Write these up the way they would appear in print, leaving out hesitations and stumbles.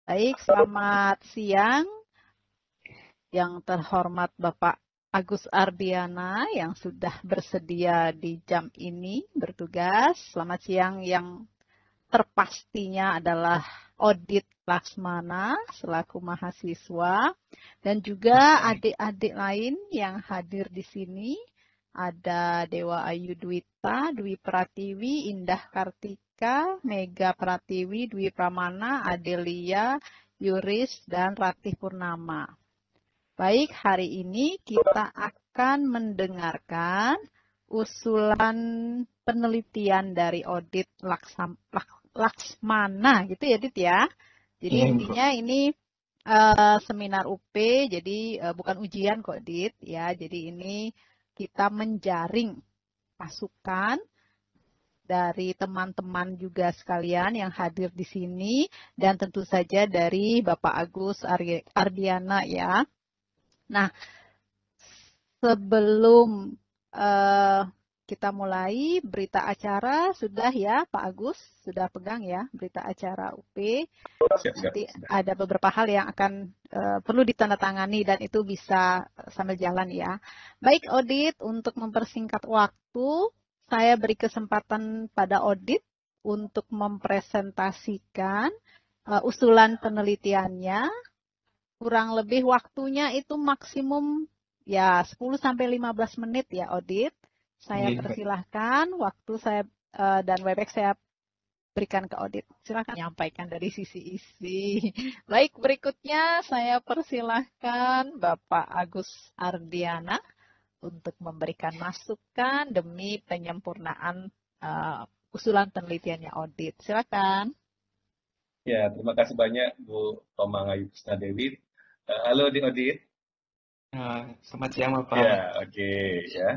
Baik, selamat siang yang terhormat Bapak Agus Ardiana yang sudah bersedia di jam ini bertugas. Selamat siang yang terpastinya adalah Odit Laksmana selaku mahasiswa dan juga adik-adik lain yang hadir di sini. Ada Dewa Ayu Dwita, Dwi Pratiwi, Indah Kartika, Mega Pratiwi, Dwi Pramana, Adelia, Yuris, dan Ratih Purnama. Baik, hari ini kita akan mendengarkan usulan penelitian dari Odit Laksmana, gitu ya, Dit ya. Jadi intinya ini seminar UP, jadi bukan ujian kok, Dit ya. Jadi ini kita menjaring masukan dari teman-teman juga sekalian yang hadir di sini dan tentu saja dari Bapak Agus Ardiana ya. Nah, sebelum kita mulai berita acara sudah ya Pak Agus, sudah pegang ya berita acara UP. Nanti ada beberapa hal yang akan perlu ditandatangani dan itu bisa sambil jalan ya. Baik Odit, untuk mempersingkat waktu, saya beri kesempatan pada Odit untuk mempresentasikan usulan penelitiannya. Kurang lebih waktunya itu maksimum ya 10-15 menit ya Odit. Saya persilahkan waktu saya dan Webex saya berikan ke Odit. Silakan menyampaikan dari sisi isi. Baik, berikutnya saya persilahkan Bapak Agus Ardiana untuk memberikan masukan demi penyempurnaan usulan penelitiannya Odit. Silakan. Ya, terima kasih banyak Bu Tomang Ayu Krisna Dewi. Halo Odit. Selamat siang Bapak. Ya, oke ya.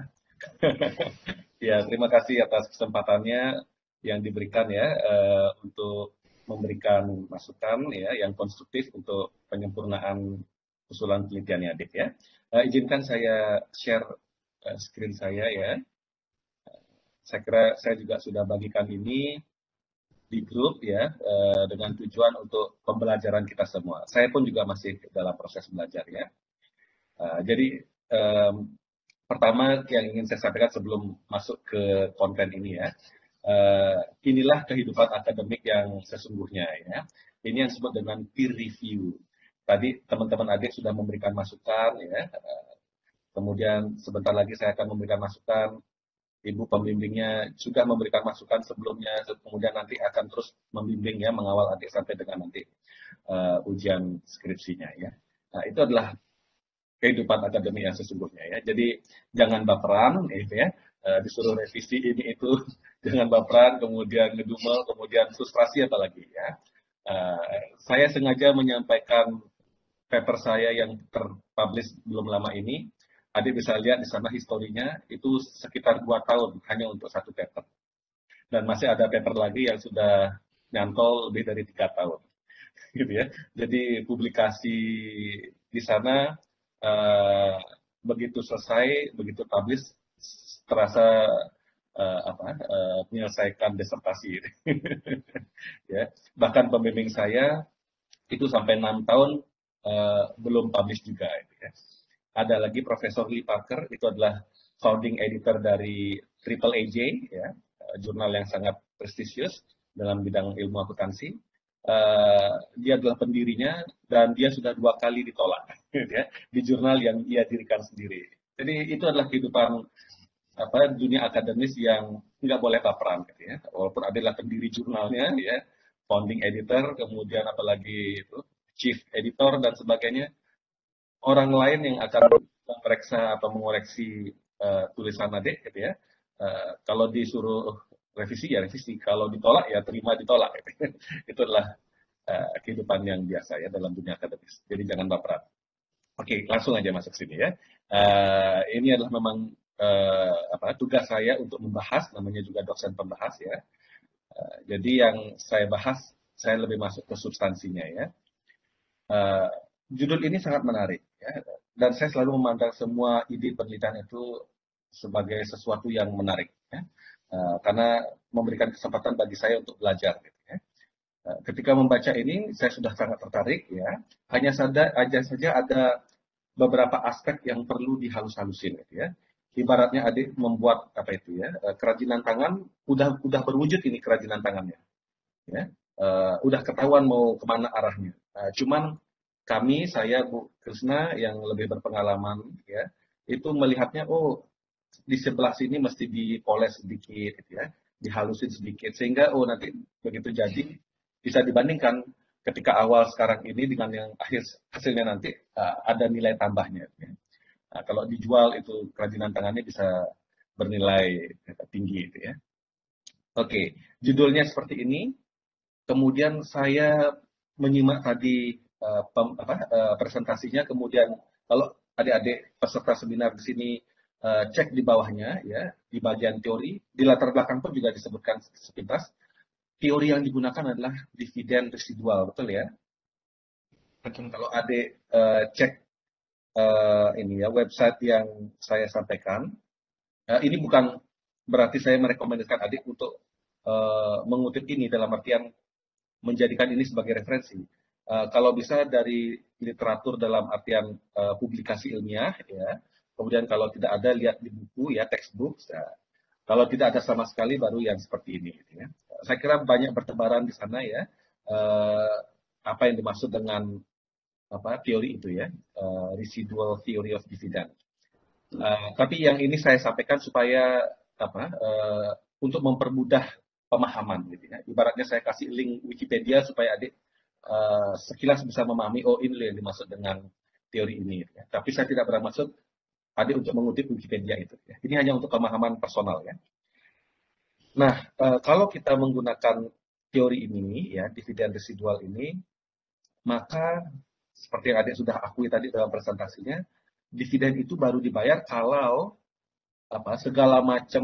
Ya, terima kasih atas kesempatannya yang diberikan ya untuk memberikan masukan ya yang konstruktif untuk penyempurnaan usulan penelitiannya Adit ya. Izinkan saya share screen saya ya. Saya kira saya juga sudah bagikan ini di grup ya dengan tujuan untuk pembelajaran kita semua. Saya pun juga masih dalam proses belajar ya. Jadi pertama yang ingin saya sampaikan sebelum masuk ke konten ini ya, inilah kehidupan akademik yang sesungguhnya ya. Ini yang disebut dengan peer review. Tadi teman-teman adik sudah memberikan masukan ya. Kemudian sebentar lagi saya akan memberikan masukan. Ibu pembimbingnya juga memberikan masukan sebelumnya, kemudian nanti akan terus membimbing ya, mengawal adik sampai dengan nanti ujian skripsinya ya. Nah itu adalah kehidupan akademik yang sesungguhnya ya. Jadi jangan baperan gitu ya, disuruh revisi ini itu, jangan baperan, kemudian ngedumel, kemudian frustrasi apalagi ya. Saya sengaja menyampaikan paper saya yang terpublish belum lama ini. Adik bisa lihat di sana historinya itu sekitar 2 tahun hanya untuk satu paper. Dan masih ada paper lagi yang sudah nyantol lebih dari 3 tahun. Gitu ya. Jadi publikasi di sana begitu selesai, begitu publish terasa menyelesaikan disertasi. Ya. Bahkan pembimbing saya itu sampai 6 tahun belum publish juga. Ya. Ada lagi Profesor Lee Parker, itu adalah founding editor dari Triple AJ, ya, jurnal yang sangat prestisius dalam bidang ilmu akuntansi. Dia adalah pendirinya dan dia sudah 2 kali ditolak ya, di jurnal yang ia dirikan sendiri. Jadi itu adalah kehidupan dunia akademis yang nggak boleh baperan, gitu ya. Walaupun adalah pendiri jurnalnya, ya, founding editor, kemudian apalagi itu chief editor dan sebagainya. Orang lain yang akan memeriksa atau mengoreksi tulisan adik, gitu ya. Kalau disuruh revisi ya revisi, kalau ditolak ya terima ditolak. Gitu. Itu adalah kehidupan yang biasa ya dalam dunia akademis. Jadi jangan baperan. Oke, langsung aja masuk sini ya. Ini adalah memang tugas saya untuk membahas, namanya juga dosen pembahas ya. Jadi yang saya bahas, saya lebih masuk ke substansinya ya. Judul ini sangat menarik ya, dan saya selalu memandang semua ide penelitian itu sebagai sesuatu yang menarik ya, karena memberikan kesempatan bagi saya untuk belajar gitu ya. Ketika membaca ini, saya sudah sangat tertarik ya. Hanya saja ada beberapa aspek yang perlu dihalus-halusin gitu ya. Ibaratnya adik membuat apa itu ya, kerajinan tangan, udah berwujud ini kerajinan tangannya ya. Udah ketahuan mau kemana arahnya. Cuman saya Bu Krisna yang lebih berpengalaman ya, itu melihatnya oh di sebelah sini mesti dipoles sedikit gitu ya, dihalusin sedikit sehingga oh nanti begitu jadi bisa dibandingkan ketika awal sekarang ini dengan yang hasilnya nanti ada nilai tambahnya. Ya. Nah, kalau dijual itu kerajinan tangannya bisa bernilai tinggi gitu ya. Oke, judulnya seperti ini. Kemudian saya menyimak tadi presentasinya. Kemudian kalau adik-adik peserta seminar di sini cek di bawahnya ya di bagian teori, di latar belakang pun juga disebutkan sepintas. Teori yang digunakan adalah dividen residual, betul ya? Betul. Kalau adik cek ini ya website yang saya sampaikan, ini bukan berarti saya merekomendasikan adik untuk mengutip ini dalam artian menjadikan ini sebagai referensi. Kalau bisa dari literatur dalam artian publikasi ilmiah, ya. Kemudian kalau tidak ada lihat di buku ya textbook. Ya. Kalau tidak ada sama sekali baru yang seperti ini. Gitu, ya. Saya kira banyak bertebaran di sana ya. Apa yang dimaksud dengan teori itu ya, residual theory of dividend. Tapi yang ini saya sampaikan supaya untuk mempermudah pemahaman gitu ya. Ibaratnya saya kasih link Wikipedia supaya adik sekilas bisa memahami oh ini yang dimaksud dengan teori ini gitu ya. Tapi saya tidak bermaksud adik untuk mengutip Wikipedia itu ya. Ini hanya untuk pemahaman personal ya. Nah, kalau kita menggunakan teori ini ya, dividen residual ini, maka seperti yang adik sudah akui tadi dalam presentasinya, dividen itu baru dibayar kalau segala macam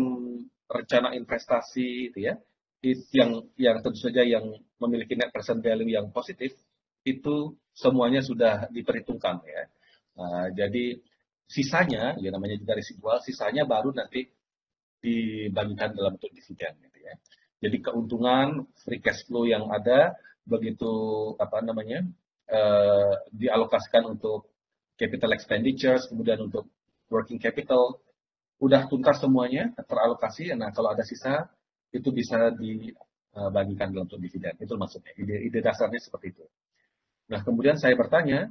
rencana investasi itu ya, yang tentu saja yang memiliki net present value yang positif itu semuanya sudah diperhitungkan ya. Jadi sisanya ya namanya juga residual, sisanya baru nanti dibagikan dalam bentuk dividen gitu ya. Jadi keuntungan free cash flow yang ada begitu dialokasikan untuk capital expenditures, kemudian untuk working capital udah tuntas semuanya teralokasi. Nah kalau ada sisa itu bisa dibagikan dalam bentuk dividen. Itu maksudnya. Ide dasarnya seperti itu. Nah kemudian saya bertanya,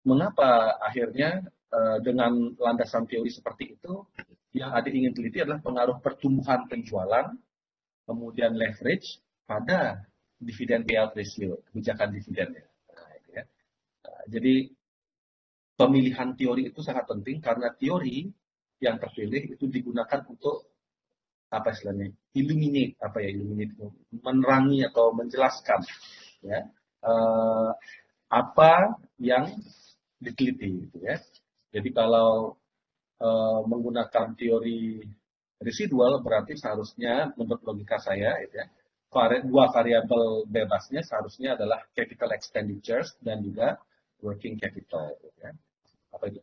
mengapa akhirnya dengan landasan teori seperti itu yang adik ingin teliti adalah pengaruh pertumbuhan penjualan, kemudian leverage pada dividen payout ratio, kebijakan dividennya. Jadi pemilihan teori itu sangat penting karena teori yang terpilih itu digunakan untuk illuminate menerangi atau menjelaskan ya apa yang diteliti gitu ya. Jadi kalau menggunakan teori residual berarti seharusnya menurut logika saya ya, dua variabel bebasnya seharusnya adalah capital expenditures dan juga working capital gitu ya.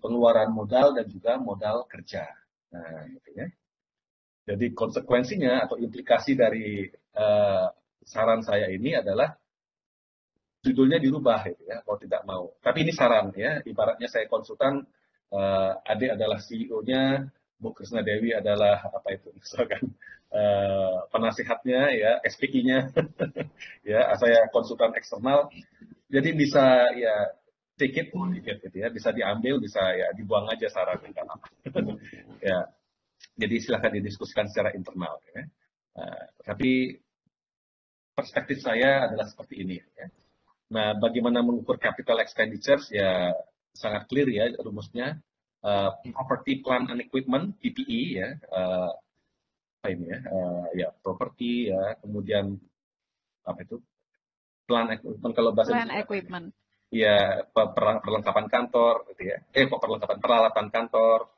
Pengeluaran modal dan juga modal kerja. Nah, gitu ya. Jadi konsekuensinya atau implikasi dari saran saya ini adalah judulnya dirubah gitu ya, kalau tidak mau. Tapi ini saran ya, ibaratnya saya konsultan, adik adalah CEO-nya, Bu Krisna Dewi adalah misalkan penasihatnya ya, SPI-nya, ya, saya konsultan eksternal. Jadi bisa ya take it or leave it gitu ya, bisa diambil, bisa ya dibuang aja sarannya kan. Ya, jadi silahkan didiskusikan secara internal. Ya. Tapi perspektif saya adalah seperti ini. Ya. Nah, bagaimana mengukur capital expenditures ya sangat clear ya rumusnya. Property, plant and equipment (PPE) ya, ya property ya, kemudian plant equipment kalau bahasa Plant equipment. Ya perlengkapan kantor, gitu ya. Perlengkapan peralatan kantor,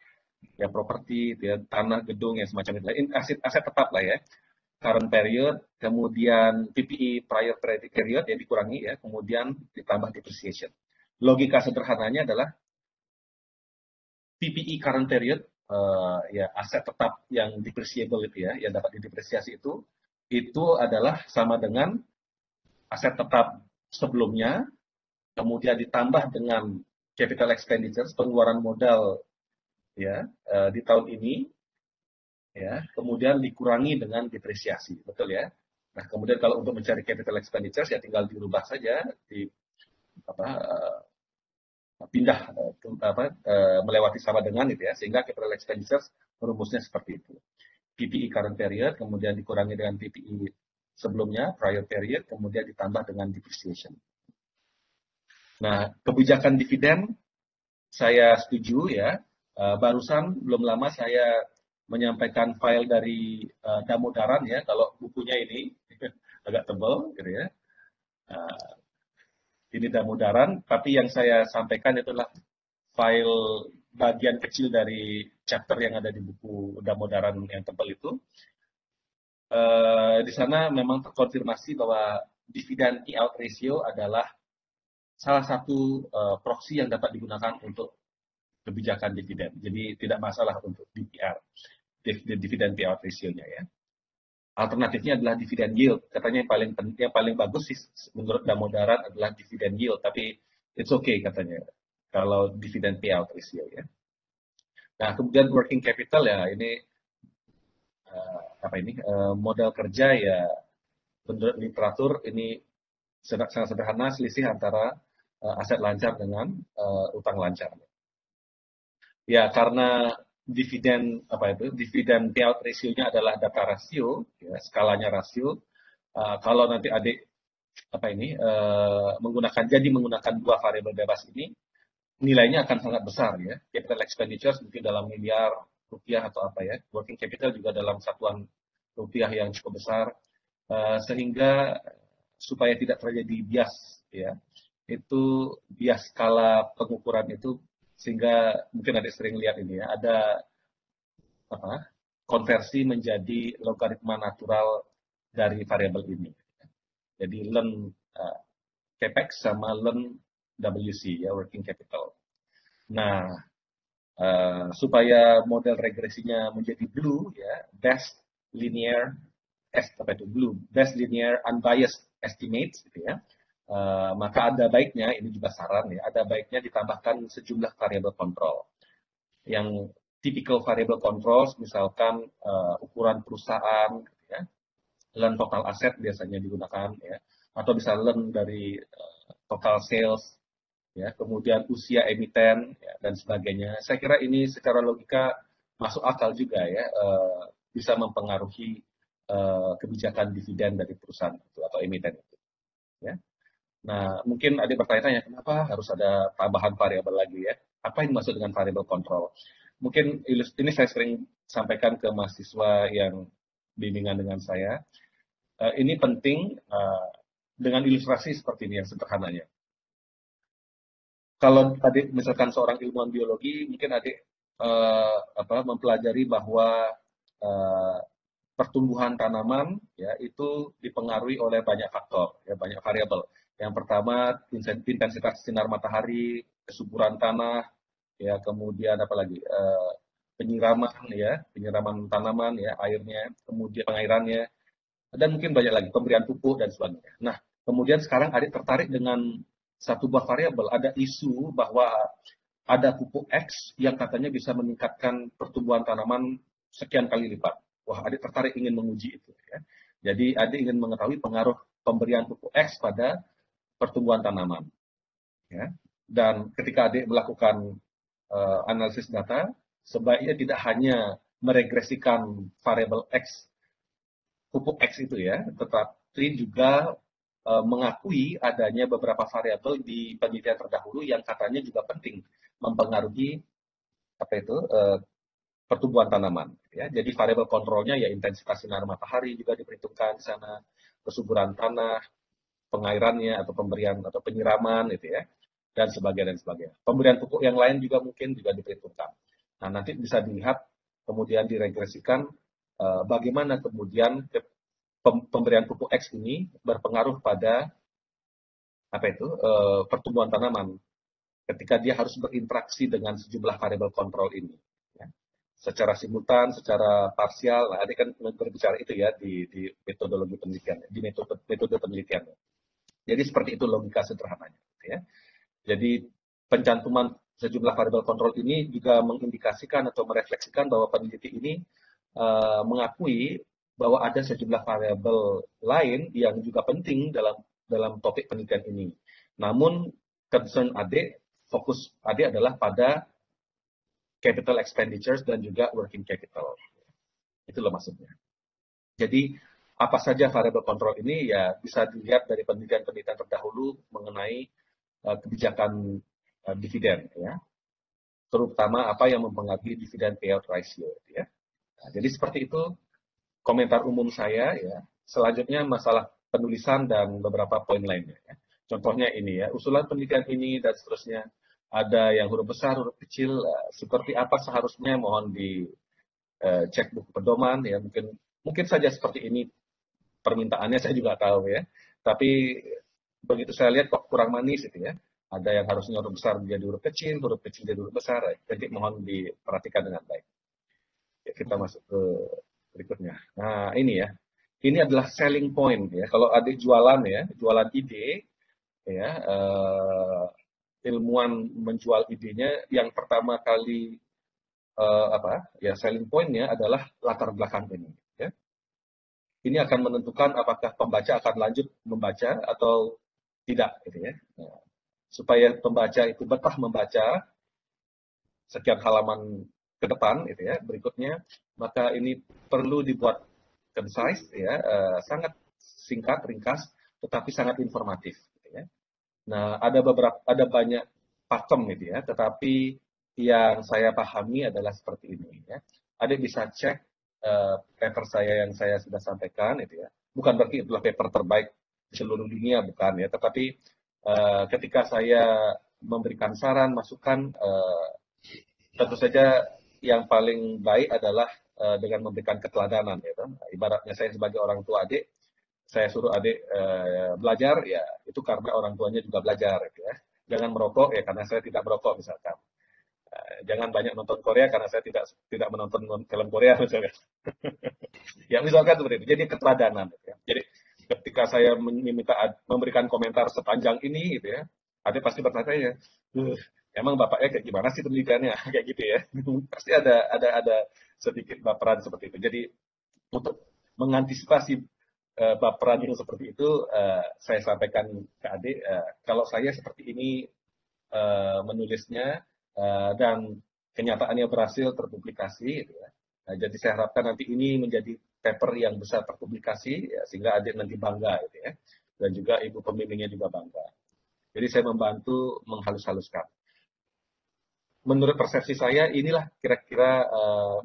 ya properti, ya, tanah, gedung, ya semacam itu. Aset tetap lah ya. Current period, kemudian PPE prior period ya dikurangi ya, kemudian ditambah depreciation. Logika sederhananya adalah PPE current period ya aset tetap yang depreciable itu ya, yang dapat didepresiasi itu itu adalah sama dengan aset tetap sebelumnya, kemudian ditambah dengan capital expenditures, pengeluaran modal ya di tahun ini, ya, kemudian dikurangi dengan depresiasi, betul ya. Nah, kemudian kalau untuk mencari capital expenditures ya tinggal dirubah saja, di apa pindah melewati sama dengan itu ya, sehingga capital expenditures rumusnya seperti itu. PPE current period, kemudian dikurangi dengan PPE sebelumnya, prior period, kemudian ditambah dengan depreciation. Nah, kebijakan dividen saya setuju ya. Barusan belum lama saya menyampaikan file dari Damodaran ya, kalau bukunya ini agak tebal gitu ya. Ini Damodaran, tapi yang saya sampaikan itulah file bagian kecil dari chapter yang ada di buku Damodaran yang tebal itu. Di sana memang terkonfirmasi bahwa dividen payout ratio adalah salah satu proxy yang dapat digunakan untuk kebijakan dividen. Jadi tidak masalah untuk DPR, dividen payout ratio-nya ya. Alternatifnya adalah dividen yield. Katanya yang paling bagus sih menurut Damodaran adalah dividen yield, tapi it's okay katanya kalau dividen payout ratio ya. Nah, kemudian working capital ya, ini modal kerja ya, menurut literatur ini sangat sederhana, selisih antara aset lancar dengan utang lancar. Ya, karena dividen dividen payout ratio-nya adalah data rasio, ya, skalanya rasio. Kalau nanti adik menggunakan dua variabel bebas ini, nilainya akan sangat besar ya. Capital expenditures mungkin dalam miliar rupiah atau apa ya. Working capital juga dalam satuan rupiah yang cukup besar, sehingga supaya tidak terjadi bias ya. Itu bias skala pengukuran itu, sehingga mungkin ada sering lihat ini ya, ada konversi menjadi logaritma natural dari variabel ini. Jadi ln capex sama ln WC ya, working capital. Nah, supaya model regresinya menjadi blue ya, best linear unbiased estimates gitu ya. Maka ada baiknya, ini juga saran ya, ada baiknya ditambahkan sejumlah variabel kontrol. Yang typical variable controls, misalkan ukuran perusahaan, gitu ya, ln total aset biasanya digunakan, ya, atau bisa ln dari total sales, ya, kemudian usia emiten, ya, dan sebagainya. Saya kira ini secara logika masuk akal juga ya, bisa mempengaruhi kebijakan dividen dari perusahaan itu atau emiten itu. Ya. Nah, mungkin adik bertanya-tanya, kenapa harus ada tambahan variabel lagi ya? Apa yang dimaksud dengan variable control? Mungkin ini saya sering sampaikan ke mahasiswa yang bimbingan dengan saya. Ini penting dengan ilustrasi seperti ini yang sederhananya. Kalau adik misalkan seorang ilmuwan biologi, mungkin adik mempelajari bahwa pertumbuhan tanaman ya itu dipengaruhi oleh banyak faktor, ya, banyak variabel. Yang pertama intensitas sinar matahari, kesuburan tanah, ya, kemudian apalagi penyiraman ya, penyiraman tanaman ya, airnya, kemudian pengairannya, dan mungkin banyak lagi pemberian pupuk dan sebagainya. Nah, kemudian sekarang adik tertarik dengan satu buah variabel, ada isu bahwa ada pupuk X yang katanya bisa meningkatkan pertumbuhan tanaman sekian kali lipat. Wah, adik tertarik ingin menguji itu. Ya. Jadi adik ingin mengetahui pengaruh pemberian pupuk X pada pertumbuhan tanaman. Ya. Dan ketika adik melakukan analisis data, sebaiknya tidak hanya meregresikan variabel X, pupuk X itu ya, tetapi juga mengakui adanya beberapa variabel di penelitian terdahulu yang katanya juga penting mempengaruhi pertumbuhan tanaman. Ya. Jadi variabel kontrolnya ya intensitas sinar matahari juga diperhitungkan di sana, kesuburan tanah, pengairannya atau pemberian atau penyiraman itu ya, dan sebagainya. Pemberian pupuk yang lain juga mungkin juga diperhitungkan. Nah, nanti bisa dilihat kemudian diregresikan bagaimana kemudian pemberian pupuk X ini berpengaruh pada pertumbuhan tanaman ketika dia harus berinteraksi dengan sejumlah variabel kontrol ini. Ya. secara simultan, secara parsial. Nah, ini kan berbicara itu ya di metodologi penelitian, di metode penelitian. Jadi seperti itu logika sederhananya. Gitu ya. Jadi pencantuman sejumlah variabel kontrol ini juga mengindikasikan atau merefleksikan bahwa peneliti ini mengakui bahwa ada sejumlah variabel lain yang juga penting dalam topik penelitian ini. Namun concern fokus Ade adalah pada capital expenditures dan juga working capital. Itulah maksudnya. Jadi apa saja variabel kontrol ini ya bisa dilihat dari penelitian-penelitian terdahulu mengenai kebijakan dividen, ya, terutama apa yang mempengaruhi dividen payout ratio, ya. Nah, jadi seperti itu komentar umum saya, ya. Selanjutnya masalah penulisan dan beberapa poin lainnya, ya. Contohnya ini ya, usulan penelitian ini dan seterusnya, ada yang huruf besar, huruf kecil, seperti apa seharusnya mohon cek buku pedoman, ya, mungkin saja seperti ini permintaannya, saya juga tahu ya, tapi begitu saya lihat kok kurang manis itu ya. Ada yang harusnya huruf besar jadi huruf kecil jadi huruf besar. Jadi mohon diperhatikan dengan baik. Ya, kita masuk ke berikutnya. Nah, ini ya. Ini adalah selling point ya. Kalau adik jualan ya, jualan ide ya, ilmuwan menjual idenya yang pertama kali selling point-nya adalah latar belakang ini ya. Ini akan menentukan apakah pembaca akan lanjut membaca atau tidak gitu ya. Nah, supaya pembaca itu betah membaca sekian halaman ke depan gitu ya berikutnya, maka ini perlu dibuat concise ya, sangat singkat, ringkas, tetapi sangat informatif gitu ya. Nah, ada banyak pakem gitu ya, tetapi yang saya pahami adalah seperti ini ya. Adik bisa cek paper saya yang saya sudah sampaikan itu ya. Bukan berarti itulah paper terbaik di seluruh dunia, bukan ya, tetapi ketika saya memberikan saran, masukan, tentu saja yang paling baik adalah dengan memberikan keteladanan. Ya, kan? Ibaratnya saya sebagai orang tua adik, saya suruh adik belajar, ya itu karena orang tuanya juga belajar. Ya. Jangan merokok, ya karena saya tidak merokok misalkan. Jangan banyak nonton Korea karena saya tidak menonton film Korea misalkan. Ya misalkan seperti itu. Jadi keteladanan. Ya. Jadi ketika saya memberikan komentar sepanjang ini gitu ya, ada pasti bertanya, emang bapaknya kayak gimana sih pendidikannya kayak gitu ya. Pasti ada sedikit baperan seperti itu. Jadi untuk mengantisipasi baperan yang seperti itu, saya sampaikan ke adik, kalau saya seperti ini menulisnya dan kenyataannya berhasil terpublikasi gitu ya. Nah, jadi saya harapkan nanti ini menjadi paper yang besar terpublikasi ya, sehingga adik nanti bangga gitu ya, dan juga ibu pembimbingnya juga bangga. Jadi saya membantu menghalus-haluskan. Menurut persepsi saya inilah kira-kira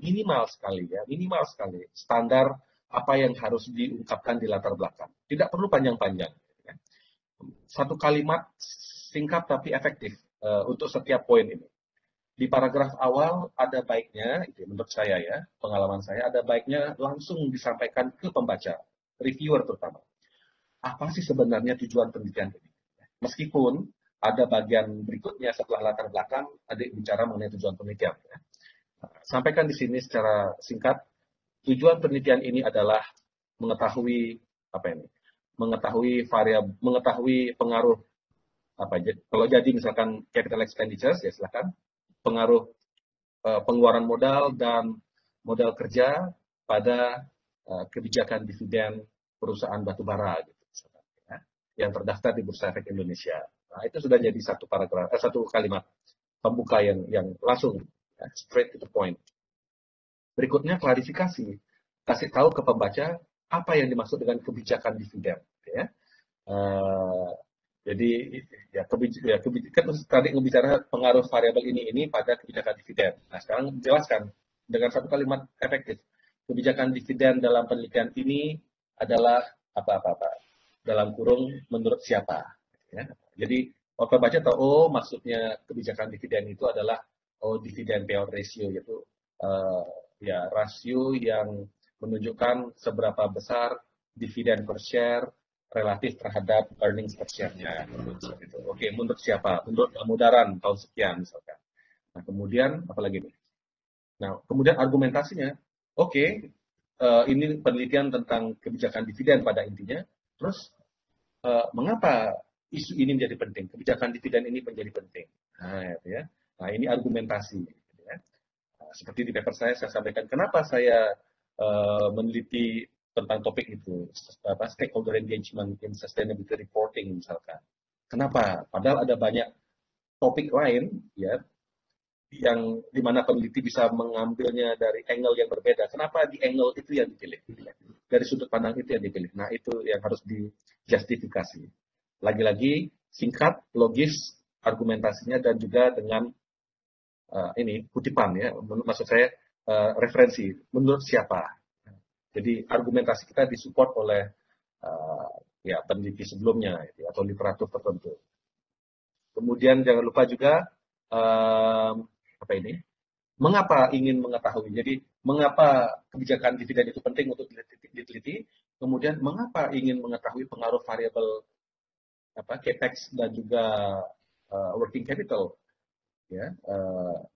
minimal sekali standar apa yang harus diungkapkan di latar belakang. Tidak perlu panjang-panjang. Ya. Satu kalimat singkat tapi efektif untuk setiap poin ini. Di paragraf awal ada baiknya, itu menurut saya ya, pengalaman saya, ada baiknya langsung disampaikan ke pembaca, reviewer terutama. Apa sih sebenarnya tujuan penelitian ini? Meskipun ada bagian berikutnya setelah latar belakang, adik bicara mengenai tujuan penelitian. Ya. Sampaikan di sini secara singkat, tujuan penelitian ini adalah mengetahui mengetahui pengaruh kalau jadi misalkan capital expenditures ya silakan, pengaruh pengeluaran modal dan modal kerja pada kebijakan dividen perusahaan batubara gitu, ya, yang terdaftar di Bursa Efek Indonesia. Nah, itu sudah jadi satu kalimat pembuka yang langsung ya, straight to the point. Berikutnya klarifikasi, kasih tahu ke pembaca apa yang dimaksud dengan kebijakan dividen. Ya. Jadi ya kebijakan tadi ngebicara pengaruh variabel ini pada kebijakan dividen. Nah sekarang jelaskan dengan satu kalimat efektif. Kebijakan dividen dalam penelitian ini adalah apa-apa dalam kurung menurut siapa. Ya. Jadi pembaca tahu maksudnya kebijakan dividen itu adalah dividen payout ratio, yaitu ya rasio yang menunjukkan seberapa besar dividen per share relatif terhadap earnings per share-nya. Oke, menurut siapa? Menurut Mudaran tahun sekian misalkan. Nah, kemudian apa lagi nih? Nah, kemudian argumentasinya, oke, ini penelitian tentang kebijakan dividen pada intinya. Terus mengapa isu ini menjadi penting? Kebijakan dividen ini menjadi penting. Nah, ya. Nah, ini argumentasi. Ya. Nah, seperti di paper saya sampaikan, kenapa saya meneliti tentang topik itu, stakeholder engagement in sustainability reporting misalkan. Kenapa? Padahal ada banyak topik lain, ya, yang dimana peneliti bisa mengambilnya dari angle yang berbeda. Kenapa di angle itu yang dipilih? Dari sudut pandang itu yang dipilih. Nah, itu yang harus dijustifikasi. Lagi-lagi singkat, logis, argumentasinya, dan juga dengan ini kutipan ya. Maksud saya referensi. Menurut siapa? Jadi argumentasi kita disupport oleh ya peneliti sebelumnya atau literatur tertentu. Kemudian jangan lupa juga apa ini? Mengapa ingin mengetahui? Jadi, mengapa kebijakan dividen itu penting untuk diteliti? Kemudian, mengapa ingin mengetahui pengaruh variabel capex dan juga working capital, ya,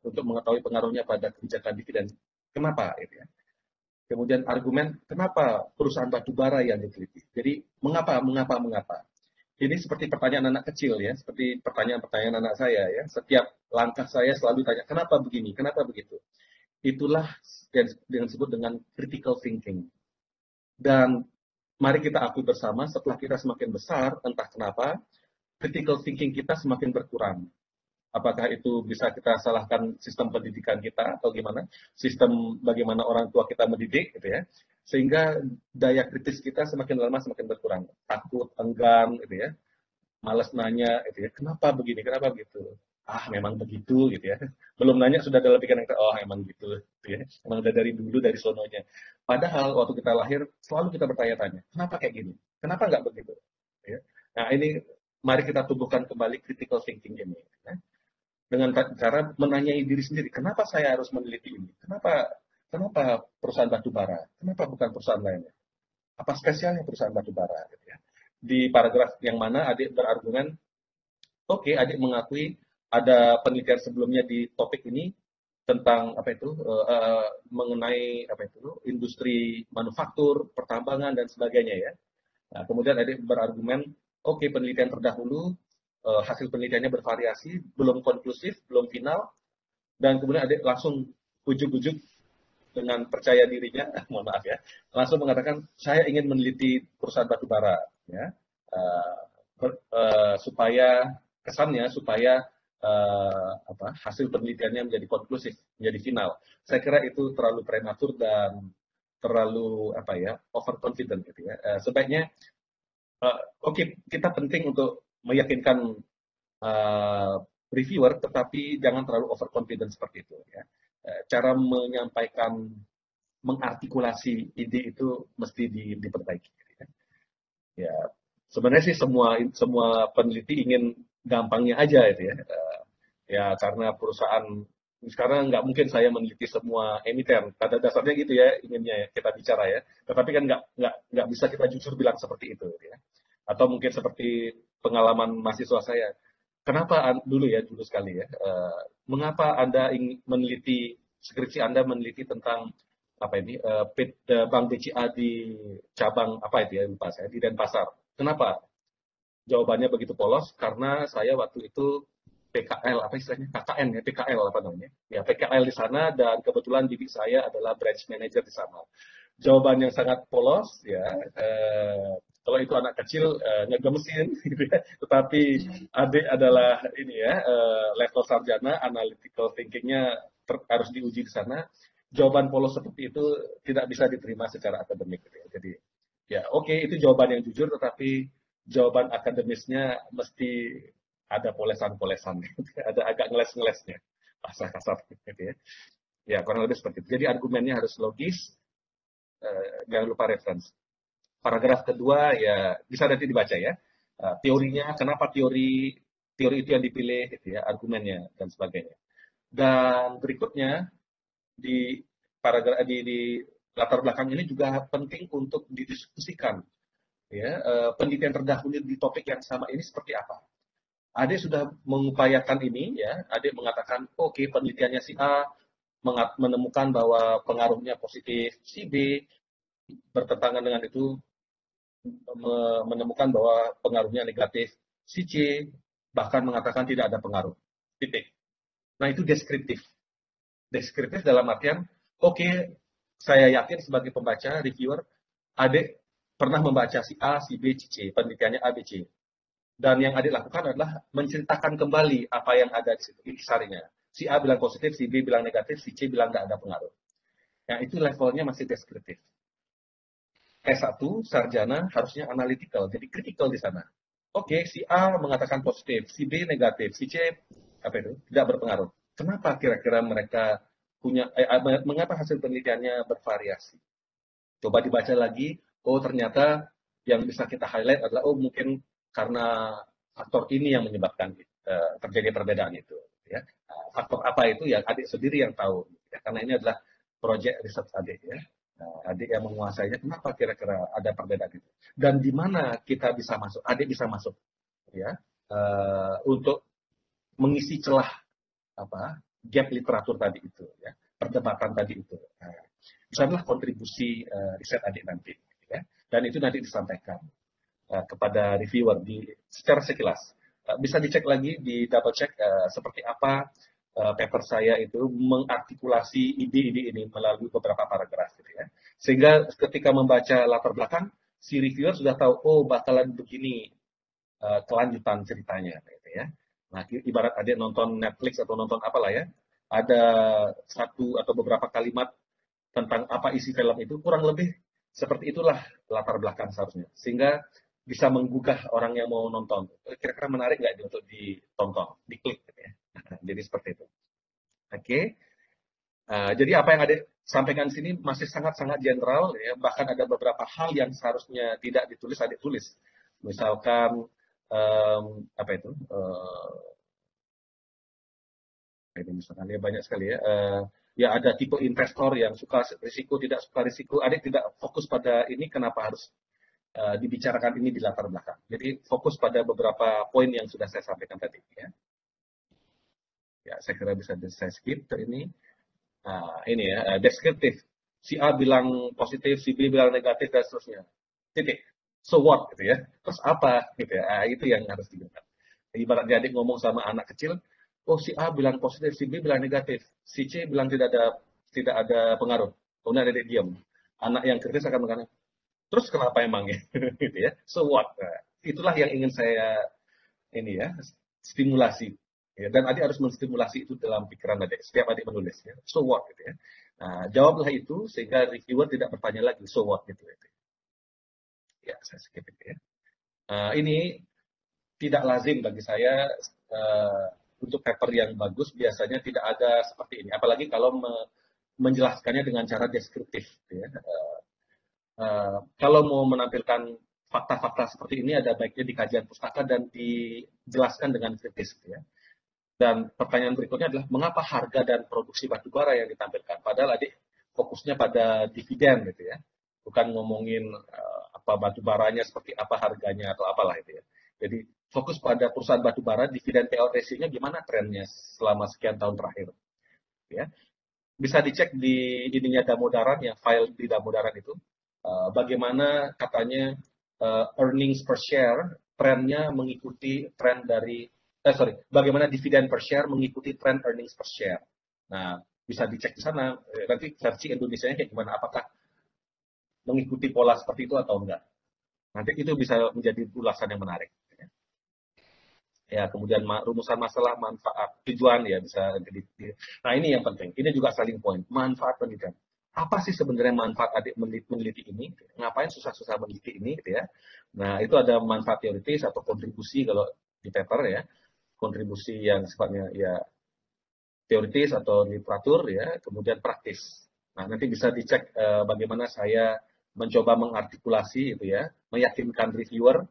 untuk mengetahui pengaruhnya pada kebijakan dividen? Kenapa? Ya. Kemudian argumen, kenapa perusahaan batubara yang diteliti? Jadi, mengapa? Ini seperti pertanyaan anak kecil ya, seperti pertanyaan-pertanyaan anak saya ya. Setiap langkah saya selalu tanya, kenapa begini, kenapa begitu? Itulah yang disebut dengan critical thinking. Dan mari kita akui bersama, setelah kita semakin besar, entah kenapa, critical thinking kita semakin berkurang. Apakah itu bisa kita salahkan sistem pendidikan kita atau gimana? Sistem bagaimana orang tua kita mendidik gitu ya. Sehingga daya kritis kita semakin lama semakin berkurang. Takut, enggan gitu ya. Malas nanya gitu ya. Kenapa begini? Kenapa begitu? Memang begitu gitu ya. Belum nanya sudah dalam pikiran kita, emang gitu ya. Emang udah dari dulu dari sononya. Padahal waktu kita lahir selalu kita bertanya-tanya, kenapa kayak gini? Kenapa nggak begitu? Ya. Nah, ini mari kita tumbuhkan kembali critical thinking ini. Ya. Dengan cara menanyai diri sendiri, kenapa saya harus meneliti ini? Kenapa perusahaan batubara? Kenapa bukan perusahaan lainnya? Apa spesialnya perusahaan batubara? Gitu ya. Di paragraf yang mana adik berargumen, oke, adik mengakui ada penelitian sebelumnya di topik ini tentang mengenai industri manufaktur, pertambangan dan sebagainya ya. Nah, kemudian adik berargumen, oke, penelitian terdahulu hasil penelitiannya bervariasi, belum konklusif, belum final, dan kemudian adik langsung ujuk-ujuk dengan percaya dirinya, mohon maaf ya, langsung mengatakan saya ingin meneliti perusahaan batubara, ya, supaya kesannya supaya hasil penelitiannya menjadi konklusif, menjadi final. Saya kira itu terlalu prematur dan terlalu overconfident gitu ya. Sebaiknya kita penting untuk meyakinkan reviewer, tetapi jangan terlalu overconfident seperti itu ya. Cara menyampaikan, mengartikulasi ide itu mesti diperbaiki. Ya, sebenarnya sih semua peneliti ingin gampangnya aja itu ya. Ya karena perusahaan sekarang nggak mungkin saya meneliti semua emiten. Pada dasarnya gitu ya inginnya kita bicara ya. Tetapi kan nggak bisa kita jujur bilang seperti itu ya. Atau mungkin seperti pengalaman mahasiswa saya. Kenapa dulu sekali ya, mengapa Anda ingin meneliti, skripsi Anda meneliti tentang Bank BCA di cabang lupa saya, di Denpasar. Kenapa? Jawabannya begitu polos, karena saya waktu itu PKL, KKN ya, PKL namanya. Ya, PKL di sana dan kebetulan bibi saya adalah branch manager di sana. Jawaban yang sangat polos ya. Kalau itu anak kecil ngegemesin gitu ya. Tetapi adik adalah ini ya, level sarjana, analytical thinking-nya harus diuji di sana. Jawaban polos seperti itu tidak bisa diterima secara akademik gitu ya. Jadi ya oke, itu jawaban yang jujur, tetapi jawaban akademisnya mesti ada polesan-polesan, ada agak ngeles-ngelesnya, bahasa kasar gitu ya. Ya kurang lebih seperti itu. Jadi argumennya harus logis, jangan lupa reference. Paragraf kedua ya bisa nanti dibaca ya. Teorinya, kenapa teori itu yang dipilih, gitu ya, argumennya dan sebagainya. Dan berikutnya di paragraf di latar belakang ini juga penting untuk didiskusikan. Ya, penelitian terdahulu di topik yang sama ini seperti apa? Adik sudah mengupayakan ini, ya. Adik mengatakan, oke, penelitiannya si A menemukan bahwa pengaruhnya positif, si B bertentangan dengan itu menemukan bahwa pengaruhnya negatif, si C bahkan mengatakan tidak ada pengaruh. Titik. Nah, itu deskriptif. Deskriptif dalam artian, oke, saya yakin sebagai pembaca, reviewer, adik pernah membaca si A, si B, si C, penelitiannya A, B, C. Dan yang adik lakukan adalah menceritakan kembali apa yang ada di situ, intisarinya. Si A bilang positif, si B bilang negatif, si C bilang tidak ada pengaruh. Nah, itu levelnya masih deskriptif. S1, sarjana, harusnya analytical, jadi critical di sana. Oke, si A mengatakan positif, si B negatif, si C tidak berpengaruh. Kenapa kira-kira mereka punya, mengapa hasil penelitiannya bervariasi? Coba dibaca lagi, oh ternyata yang bisa kita highlight adalah, oh mungkin karena faktor ini yang menyebabkan terjadi perbedaan itu. Ya. Faktor apa itu ya adik sendiri yang tahu. Ya. Karena ini adalah proyek riset adik. Ya. Adik yang menguasainya, kenapa kira-kira ada perbedaan itu? Dan di mana kita bisa masuk? Adik bisa masuk, ya, untuk mengisi celah gap literatur tadi itu, ya, perdebatan tadi itu. Misalnya kontribusi riset adik nanti, ya, dan itu nanti disampaikan kepada reviewer secara sekilas. Bisa dicek lagi, di double check seperti apa paper saya itu mengartikulasi ide-ide ini melalui beberapa paragraf, gitu ya. Sehingga ketika membaca latar belakang, si reviewer sudah tahu, oh bakalan begini kelanjutan ceritanya, gitu ya. Nah, ibarat adik nonton Netflix atau nonton apalah ya, ada satu atau beberapa kalimat tentang apa isi film itu, kurang lebih seperti itulah latar belakang seharusnya. Sehingga bisa menggugah orang yang mau nonton. Kira-kira menarik nggak untuk ditonton, diklik, gitu ya. Jadi seperti itu. Oke. Jadi apa yang adik sampaikan di sini masih sangat-sangat general, ya. Bahkan ada beberapa hal yang seharusnya tidak ditulis, adik tulis. Misalkan apa itu? Ini misalkan ya banyak sekali ya. Ya ada tipe investor yang suka risiko, tidak suka risiko. Adik tidak fokus pada ini, kenapa harus dibicarakan ini di latar belakang. Jadi fokus pada beberapa poin yang sudah saya sampaikan tadi. Ya, ya saya kira bisa saya skip ke ini. Ini ya, deskriptif. Si A bilang positif, si B bilang negatif, dan seterusnya. Titik. So what? Gitu ya. Terus apa? Gitu ya. Itu yang harus digunakan. Ibarat adik ngomong sama anak kecil, oh si A bilang positif, si B bilang negatif, si C bilang tidak ada pengaruh. Kemudian adik diam. Anak yang kritis akan mengatakan, terus kenapa emangnya? Gitu ya. So what? Itulah yang ingin saya ini ya, stimulasi. Ya, dan adik harus menstimulasi itu dalam pikiran adik setiap adik menulis. Ya. So what? Gitu ya. Nah, jawablah itu sehingga reviewer tidak bertanya lagi so what gitu. Ya, saya skip itu ya. Ini tidak lazim bagi saya untuk paper yang bagus biasanya tidak ada seperti ini. Apalagi kalau menjelaskannya dengan cara deskriptif. Ya. Kalau mau menampilkan fakta-fakta seperti ini, ada baiknya di kajian pustaka dan dijelaskan dengan kritis. Ya. Dan pertanyaan berikutnya adalah, mengapa harga dan produksi batubara yang ditampilkan? Padahal adik fokusnya pada dividen, gitu ya. Bukan ngomongin apa batubaranya, seperti apa harganya, atau apalah itu ya. Jadi fokus pada perusahaan batubara, dividen payout ratio-nya gimana trennya selama sekian tahun terakhir. Ya. Bisa dicek di ininya Damodaran, yang file di Damodaran itu. Bagaimana katanya earnings per share trennya mengikuti tren dari bagaimana dividen per share mengikuti tren earnings per share. Nah, bisa dicek di sana. Nanti versi Indonesianya kayak gimana? Apakah mengikuti pola seperti itu atau enggak? Nanti itu bisa menjadi ulasan yang menarik. Ya, kemudian rumusan masalah, manfaat, tujuan ya bisa. Nah, ini yang penting. Ini juga selling point. Manfaat penelitian. Apa sih sebenarnya manfaat adik meneliti ini? Ngapain susah-susah meneliti ini? Gitu ya. Nah, itu ada manfaat teoritis atau kontribusi kalau di paper ya. Kontribusi yang sifatnya ya teoritis atau literatur ya, kemudian praktis. Nah, nanti bisa dicek bagaimana saya mencoba mengartikulasi itu ya, meyakinkan reviewer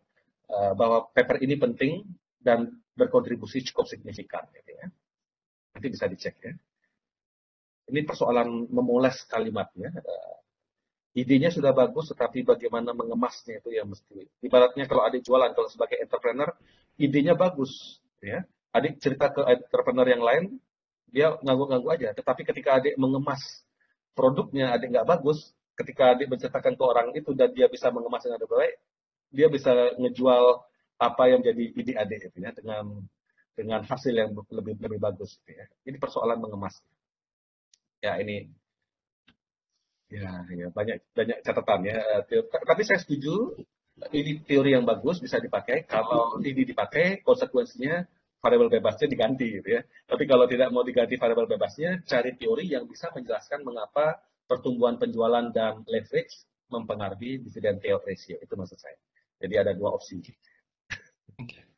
bahwa paper ini penting dan berkontribusi cukup signifikan gitu ya. Nanti bisa dicek ya. Ini persoalan memoles kalimatnya. Idenya sudah bagus, tetapi bagaimana mengemasnya itu yang mesti. Ibaratnya kalau adik jualan, kalau sebagai entrepreneur, idenya bagus ya. Adik cerita ke entrepreneur yang lain, dia ngangguk-ngangguk aja. Tetapi ketika adik mengemas produknya, adik nggak bagus, ketika adik menceritakan ke orang itu dan dia bisa mengemas dengan baik, dia bisa ngejual apa yang jadi ide adik gitu ya, dengan hasil yang lebih bagus gitu ya. Ini persoalan mengemas. Ya ini ya banyak banyak catatan ya. Tapi saya setuju ini teori yang bagus bisa dipakai. Kalau ini dipakai, konsekuensinya variabel bebasnya diganti gitu ya. Tapi kalau tidak mau diganti variabel bebasnya, cari teori yang bisa menjelaskan mengapa pertumbuhan penjualan dan leverage mempengaruhi dividen payout ratio. Itu maksud saya. Jadi ada dua opsi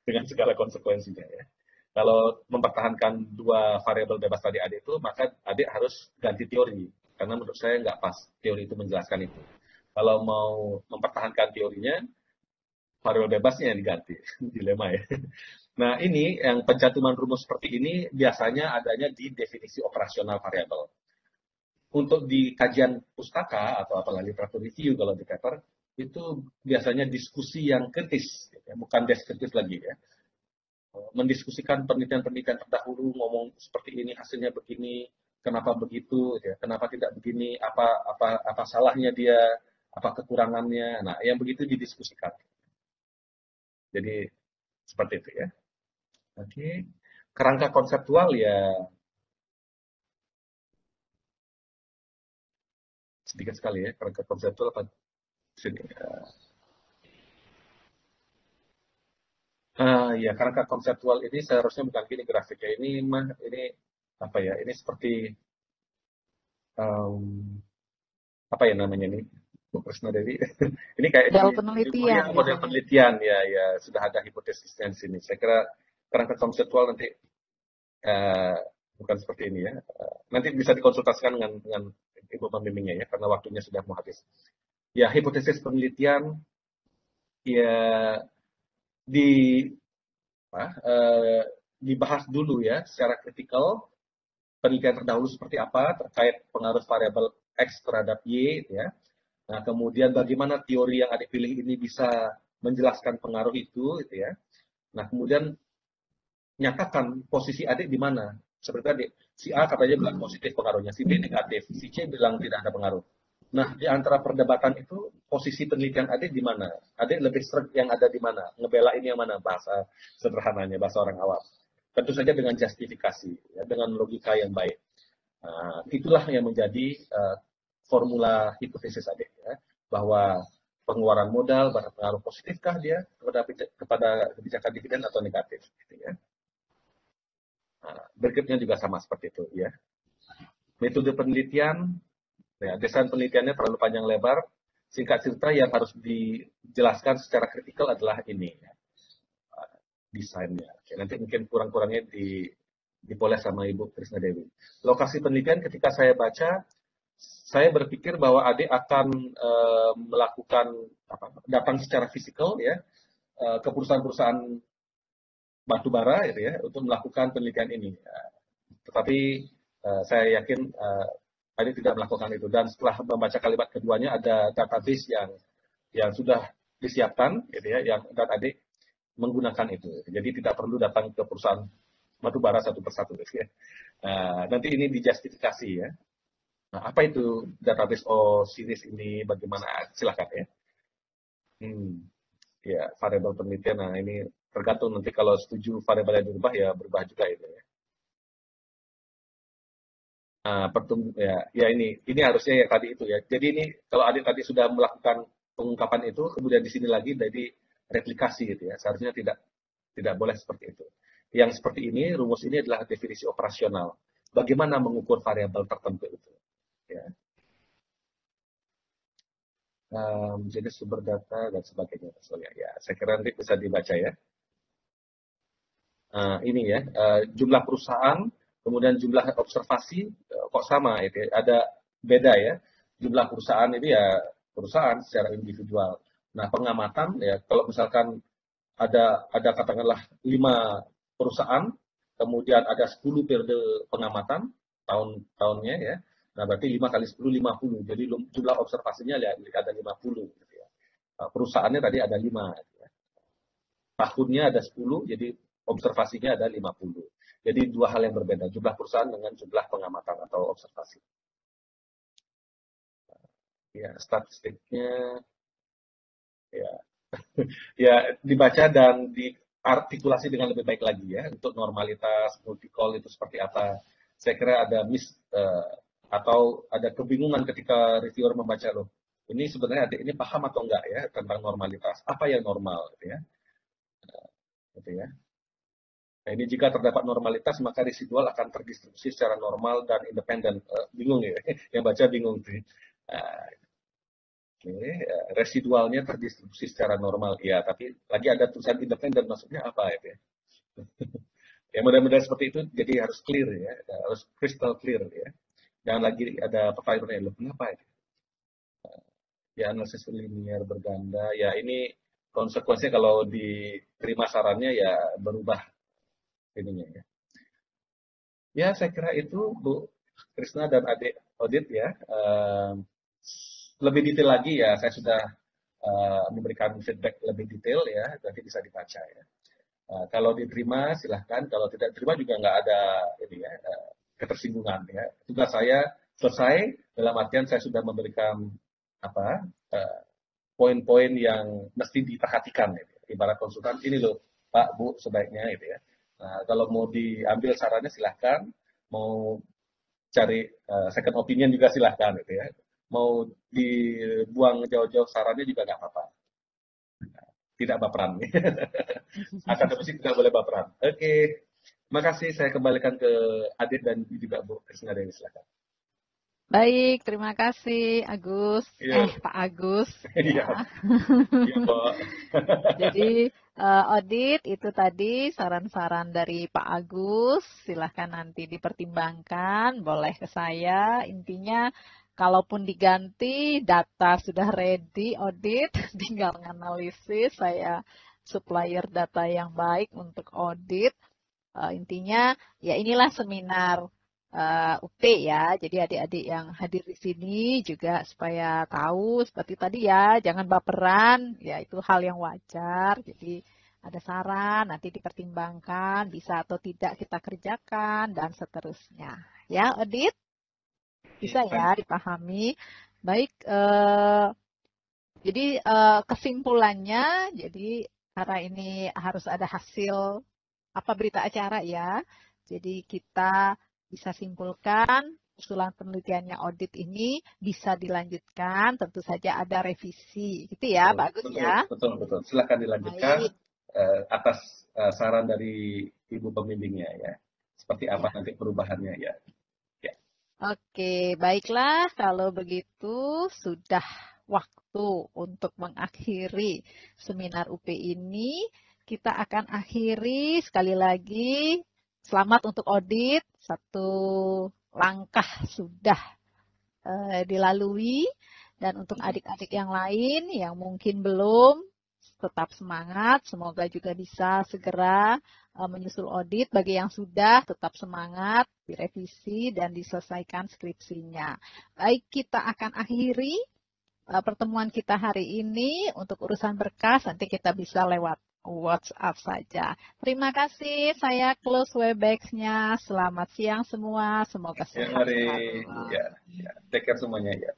dengan segala konsekuensinya ya. Kalau mempertahankan dua variabel bebas tadi adik itu, maka adik harus ganti teori. Karena menurut saya nggak pas teori itu menjelaskan itu. Kalau mau mempertahankan teorinya, variabel bebasnya yang diganti. Dilema ya. Nah ini yang pencantuman rumus seperti ini biasanya adanya di definisi operasional variabel. Untuk di kajian pustaka atau apalagi literatur review kalau di paper, itu biasanya diskusi yang kritis, ya, bukan deskriptif lagi ya. Mendiskusikan penelitian-penelitian terdahulu, ngomong seperti ini, hasilnya begini, kenapa begitu, ya, kenapa tidak begini, apa salahnya dia, apa kekurangannya. Nah, yang begitu didiskusikan. Jadi seperti itu ya. Oke, kerangka konseptual ya sedikit sekali ya kerangka konseptual apa sini. Ya kerangka konseptual ini seharusnya bukan gini grafiknya ini apa ya ini seperti apa ya namanya ini Bu Krisna Dewi ini kayak Model di penelitian kuliah model biasanya. penelitian ya sudah ada hipotesisnya di sini. Saya kira kerangka konseptual nanti bukan seperti ini ya. Nanti bisa dikonsultasikan dengan Ibu pembimbingnya ya karena waktunya sudah mau habis. Ya hipotesis penelitian ya di dibahas dulu ya secara kritikal penelitian terdahulu seperti apa terkait pengaruh variabel X terhadap Y ya. Nah, kemudian bagaimana teori yang adik pilih ini bisa menjelaskan pengaruh itu gitu ya. Nah, kemudian nyatakan posisi adik di mana. Seperti tadi, si A katanya bilang positif pengaruhnya, si B negatif, si C bilang tidak ada pengaruh. Nah, di antara perdebatan itu, posisi penelitian adik di mana? Adik lebih sering yang ada di mana? Ngebela ini yang mana? Bahasa sederhananya, bahasa orang awam. Tentu saja dengan justifikasi, ya, dengan logika yang baik. Nah, itulah yang menjadi formula hipotesis adik, ya, bahwa pengeluaran modal berpengaruh positifkah dia kepada kebijakan dividen atau negatif, gitu ya. Nah, berikutnya juga sama seperti itu, ya. Metode penelitian, ya, desain penelitiannya terlalu panjang lebar. Singkat cerita yang harus dijelaskan secara kritikal adalah ini, ya, desainnya. Oke, nanti mungkin kurang-kurangnya dipoles sama Ibu Krisna Dewi. Lokasi penelitian ketika saya baca, saya berpikir bahwa adik akan melakukan datang secara fisikal ya ke perusahaan-perusahaan batubara gitu ya untuk melakukan penelitian ini. Tetapi saya yakin adik tidak melakukan itu dan setelah membaca kalimat keduanya ada database yang sudah disiapkan gitu ya dan adik menggunakan itu. Jadi tidak perlu datang ke perusahaan batubara satu persatu gitu ya. Nanti ini dijustifikasi ya. Nah, apa itu database series ini? Bagaimana? Silakan ya. Ya, variabel penelitian. Nah, ini tergantung nanti kalau setuju variabel yang dirubah ya berubah juga itu ya. Ya ini harusnya ya tadi itu ya. Jadi ini kalau adik tadi sudah melakukan pengungkapan itu, kemudian di sini lagi jadi replikasi gitu ya. Seharusnya tidak boleh seperti itu. Yang seperti ini, rumus ini adalah definisi operasional. Bagaimana mengukur variabel tertentu itu? Ya. Jadi sumber data dan sebagainya. Ya, saya kira nanti bisa dibaca ya. Ini ya, jumlah perusahaan, kemudian jumlah observasi kok sama, itu ada beda ya. Jumlah perusahaan ini ya perusahaan secara individual. Nah pengamatan ya, kalau misalkan ada katakanlah 5 perusahaan, kemudian ada 10 periode pengamatan tahunnya ya. Nah berarti 5 kali 10 50. Jadi jumlah observasinya ada 50 gitu ya. Perusahaannya tadi ada 5 gitu ya. Tahunnya ada 10, jadi observasinya ada 50. Jadi dua hal yang berbeda, jumlah perusahaan dengan jumlah pengamatan atau observasi. Ya, statistiknya ya ya dibaca dan diartikulasi dengan lebih baik lagi ya untuk normalitas multi-call itu seperti apa. Saya kira ada atau ada kebingungan ketika reviewer membaca loh. Ini sebenarnya adik ini paham atau enggak ya tentang normalitas. Apa yang normal gitu ya. Gitu ya. Nah, ini jika terdapat normalitas maka residual akan terdistribusi secara normal dan independen. Bingung ya, yang baca bingung tuh. Residualnya terdistribusi secara normal, ya. Tapi lagi ada tulisan independen, maksudnya apa ya? Ya mudah-mudahan seperti itu. Jadi harus clear ya, harus crystal clear ya. Jangan lagi ada pertanyaan loh, kenapa ya? Ya analisis linear berganda, ya ini konsekuensinya kalau diterima sarannya ya berubah ininya ya. Ya saya kira itu Bu Krisna dan adik Audit ya. Lebih detail lagi ya, saya sudah memberikan feedback lebih detail ya, nanti bisa dibaca ya. Kalau diterima silahkan, kalau tidak diterima juga nggak ada ini ya, ketersinggungan ya. Tugas saya selesai, dalam artian saya sudah memberikan apa poin-poin yang mesti diperhatikan. Ya. Ibarat konsultan, ini loh Pak, Bu, sebaiknya gitu ya. Nah, kalau mau diambil sarannya silahkan, mau cari second opinion juga silahkan gitu ya. Mau dibuang jauh-jauh sarannya juga nggak apa-apa. Tidak baperan. Akademisi tidak boleh baperan. Oke. Terima kasih. Saya kembalikan ke Adit dan juga Bu Krisna Dewi. Silakan. Baik, terima kasih Agus. Pak Agus. Iya. Iya, Pak. Jadi audit itu tadi saran-saran dari Pak Agus. Silahkan nanti dipertimbangkan, boleh ke saya. Intinya kalaupun diganti, data sudah ready audit, tinggal analisis. Saya supplier data yang baik untuk audit. Intinya ya inilah seminar UP ya, jadi adik-adik yang hadir di sini juga supaya tahu seperti tadi ya, jangan baperan, ya itu hal yang wajar. Jadi ada saran, nanti dipertimbangkan bisa atau tidak kita kerjakan dan seterusnya. Ya, audit bisa ya dipahami. Baik, jadi kesimpulannya, jadi karena ini harus ada hasil apa berita acara ya, jadi kita bisa simpulkan usulan penelitiannya audit ini bisa dilanjutkan, tentu saja ada revisi, gitu ya, Pak Agus ya. Betul. Silakan dilanjutkan atas saran dari Ibu pembimbingnya ya. Seperti apa nanti perubahannya ya. Oke, baiklah kalau begitu sudah waktu untuk mengakhiri seminar UP ini. Kita akan akhiri sekali lagi. Selamat untuk audit, satu langkah sudah dilalui. Dan untuk adik-adik yang lain yang mungkin belum, tetap semangat. Semoga juga bisa segera menyusul audit. Bagi yang sudah, tetap semangat, direvisi dan diselesaikan skripsinya. Baik, kita akan akhiri pertemuan kita hari ini. Untuk urusan berkas, nanti kita bisa lewat WhatsApp saja. Terima kasih. Saya close Webex-nya. Selamat siang semua. Semoga sehat selalu. Ya, take care semuanya ya.